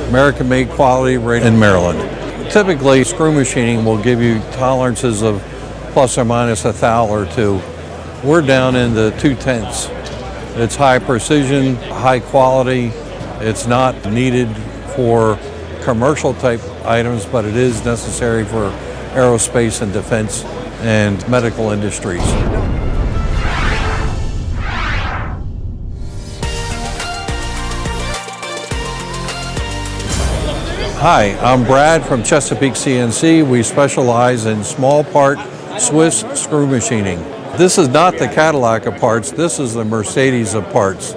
American-made quality right in Maryland. Typically, screw machining will give you tolerances of plus or minus a thou or two. We're down in the 2/10. It's high precision, high quality. It's not needed for commercial type items, but it is necessary for aerospace and defense and medical industries. Hi, I'm Brad from Chesapeake CNC. We specialize in small part Swiss screw machining. This is not the Cadillac of parts, this is the Mercedes of parts.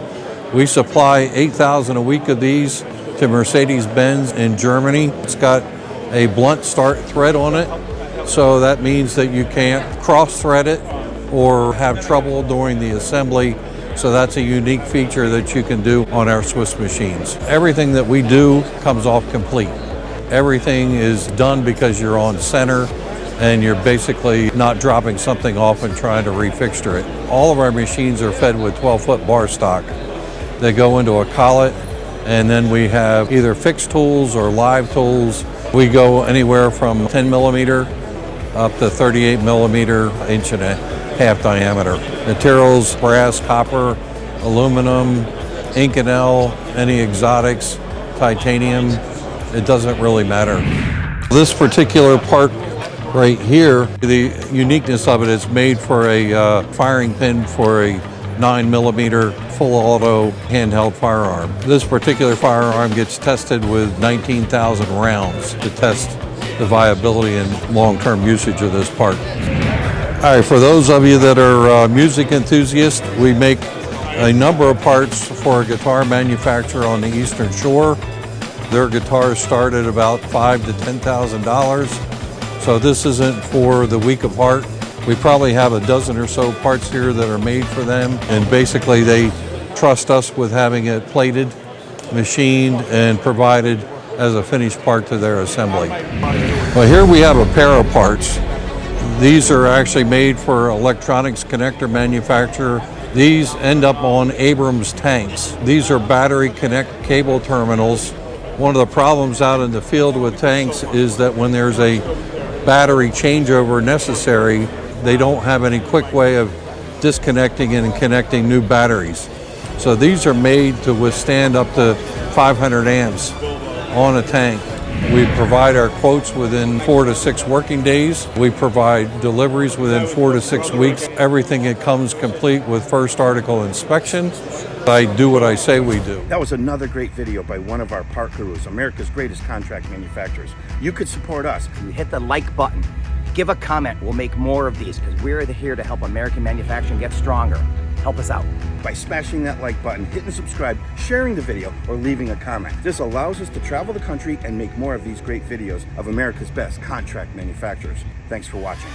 We supply 8,000 a week of these to Mercedes-Benz in Germany. It's got a blunt start thread on it, so that means that you can't cross-thread it or have trouble during the assembly. So that's a unique feature that you can do on our Swiss machines. Everything that we do comes off complete. Everything is done because you're on center and you're basically not dropping something off and trying to refixture it. All of our machines are fed with 12-foot bar stock. They go into a collet, and then we have either fixed tools or live tools. We go anywhere from 10 millimeter up to 38 millimeter, inch and a half diameter. Materials, brass, copper, aluminum, Inconel, any exotics, titanium, it doesn't really matter. This particular part right here, the uniqueness of it is made for a firing pin for a 9 millimeter full auto handheld firearm. This particular firearm gets tested with 19,000 rounds to test the viability and long-term usage of this part. All right, for those of you that are music enthusiasts, we make a number of parts for a guitar manufacturer on the Eastern Shore. Their guitars start at about $5,000 to $10,000. So this isn't for the weak of heart. We probably have a dozen or so parts here that are made for them, and basically they trust us with having it plated, machined, and provided as a finished part to their assembly. Well, here we have a pair of parts. These are actually made for electronics connector manufacturer. These end up on Abrams tanks. These are battery connect cable terminals. One of the problems out in the field with tanks is that when there's a battery changeover necessary, they don't have any quick way of disconnecting and connecting new batteries. So these are made to withstand up to 500 amps on a tank. We provide our quotes within 4 to 6 working days. We provide deliveries within 4 to 6 weeks. Everything that comes complete with first article inspection. I do what I say we do. That was another great video by one of our part gurus, America's greatest contract manufacturers. You could support us. Hit the like button. Give a comment. We'll make more of these because we're here to help American manufacturing get stronger. Help us out. By smashing that like button, hitting subscribe, sharing the video, or leaving a comment. This allows us to travel the country and make more of these great videos of America's best contract manufacturers. Thanks for watching.